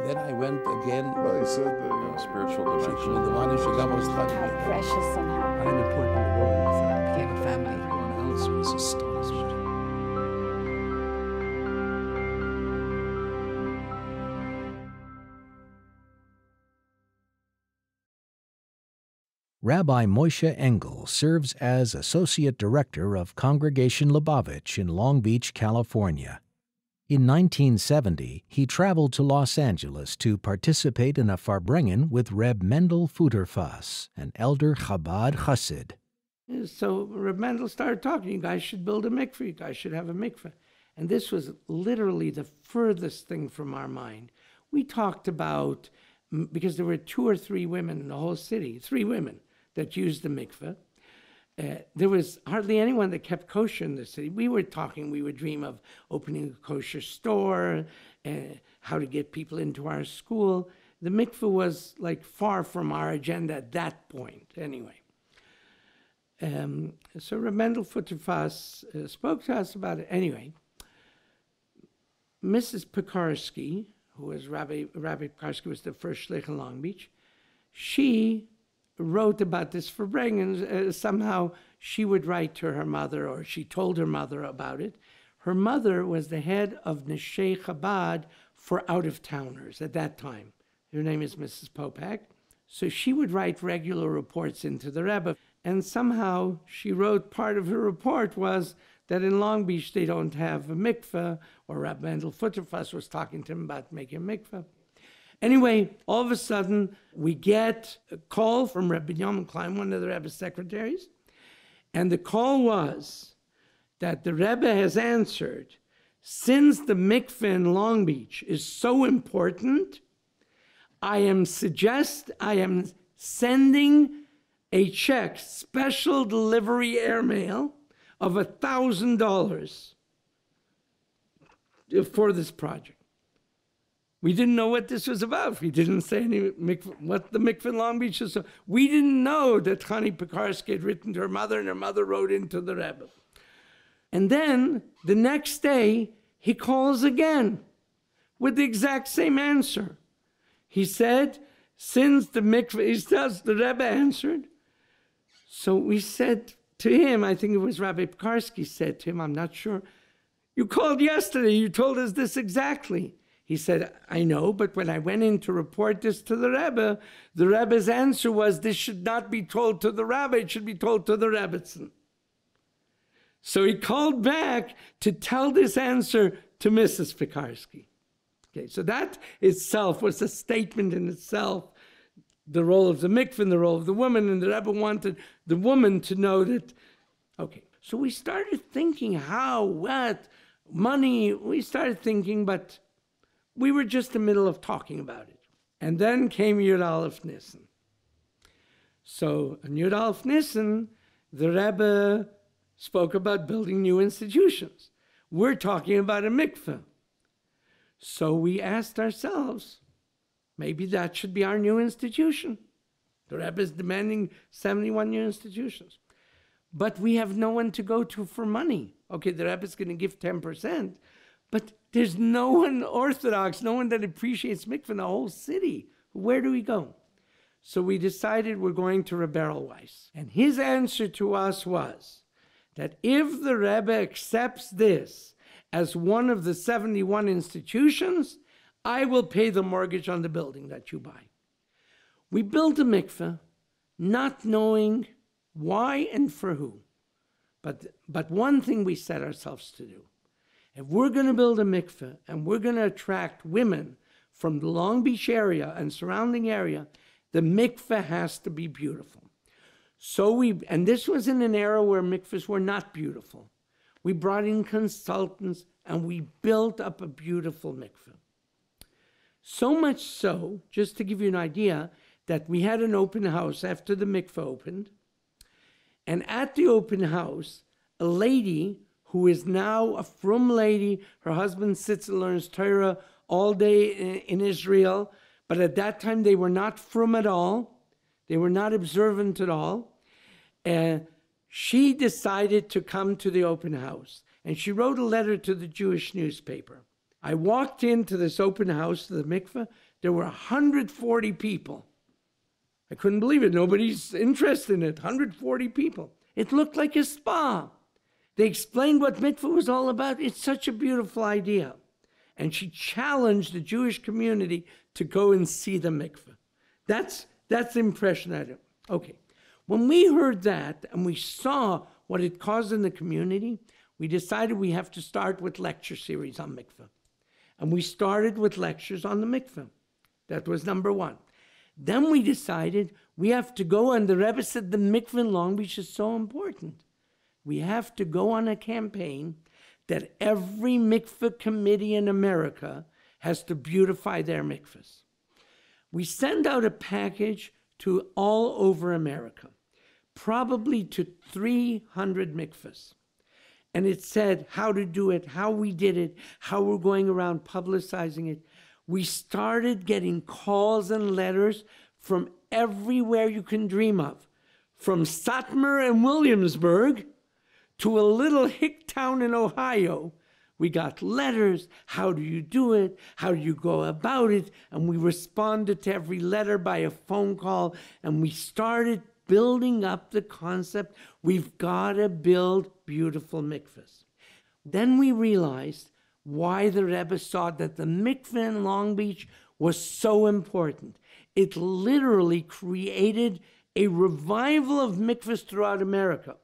Then I went again. Well, he said Spiritual dimension. How precious and how unimportant it was. and I became a family. Everyone else was astonishment. Rabí Moshé Engel serves as Associate Director of Congregation Lubavitch in Long Beach, California. In 1970, he traveled to Los Angeles to participate in a farbrengen with Reb Mendel Futterfass, an elder Chabad Chassid. So Reb Mendel started talking, you guys should build a mikve, you guys should have a mikve. And this was literally the furthest thing from our mind. We talked about, because there were 2 or 3 women in the whole city, 3 women that used the mikve. There was hardly anyone that kept kosher in the city. We would dream of opening a kosher store, how to get people into our school. The mikve was like far from our agenda at that point, anyway. So Reb Mendel Futterfass spoke to us about it. Anyway, Mrs. Pekarsky, who was Rabbi Pekarsky, was the first shlich in Long Beach. She wrote about this for farbrengen. Somehow she would write to her mother, or she told her mother about it. Her mother was the head of Neshei Chabad for out-of-towners at that time. Her name is Mrs. Popak. So she would write regular reports into the Rebbe. And somehow she wrote, part of her report was that in Long Beach they don't have a mikve, or Reb Mendel Futterfass was talking to him about making a mikve. Anyway, all of a sudden, we get a call from Rebbe Binyamin Klein, one of the Rebbe's secretaries, and the call was that the Rebbe has answered, since the mikve in Long Beach is so important, I am sending a check, special delivery airmail of $1,000 for this project. We didn't know what this was about. We didn't say what the mikve in Long Beach is. We didn't know that Chani Pekarsky had written to her mother, and her mother wrote into the Rebbe. And then the next day, he calls again with the exact same answer. He said, since the mikve, the Rebbe answered. So we said to him, I think it was Rabbi Pekarsky said to him, I'm not sure, you called yesterday, you told us this exactly. He said, I know, but when I went in to report this to the Rebbe's answer was, this should not be told to the Rabbi, it should be told to the Rebbetzin. So he called back to tell this answer to Mrs. Pekarsky. Okay, so that itself was a statement in itself, the role of the mikve and the role of the woman, and the Rebbe wanted the woman to know that, okay. So we started thinking how, what, money, we started thinking, but we were just in the middle of talking about it. And then came Yud Aleph Nisan. So on Yud Aleph Nisan, the Rebbe spoke about building new institutions. We're talking about a mikveh. So we asked ourselves, maybe that should be our new institution. The Rebbe is demanding 71 new institutions. But we have no one to go to for money. Okay, the Rebbe is going to give 10%, but there's no one Orthodox, no one that appreciates mikveh in the whole city. Where do we go? So we decided we're going to Rebbe Weiss. And his answer to us was that if the Rebbe accepts this as one of the 71 institutions, I will pay the mortgage on the building that you buy. We built a mikveh, not knowing why and for who. But one thing we set ourselves to do. If we're going to build a mikveh and we're going to attract women from the Long Beach area and surrounding area, the mikveh has to be beautiful. So and this was in an era where mikvehs were not beautiful. We brought in consultants and we built up a beautiful mikveh. So much so, just to give you an idea, that we had an open house after the mikveh opened. And at the open house, a lady who is now a frum lady, her husband sits and learns Torah all day in Israel, but at that time they were not frum at all. They were not observant at all. She decided to come to the open house. And she wrote a letter to the Jewish newspaper. I walked into this open house, the mikveh. There were 140 people. I couldn't believe it. Nobody's interested in it. 140 people. It looked like a spa. They explained what mikveh was all about. It's such a beautiful idea. And she challenged the Jewish community to go and see the mikveh. That's the impression I had. Okay. When we heard that and we saw what it caused in the community, we decided we have to start with lecture series on mikveh. And we started with lectures on the mikveh. That was number one. Then we decided we have to go, and the Rebbe said the mikveh in Long Beach is so important. We have to go on a campaign that every mikveh committee in America has to beautify their mikvehs. We send out a package to all over America, probably to 300 mikvehs. And it said how to do it, how we did it, how we're going around publicizing it. We started getting calls and letters from everywhere you can dream of, from Satmar and Williamsburg to a little hick town in Ohio. We got letters. How do you do it? How do you go about it? And we responded to every letter by a phone call, and we started building up the concept, we've got to build beautiful mikvehs. Then we realized why the Rebbe saw that the mikveh in Long Beach was so important. It literally created a revival of mikvehs throughout America.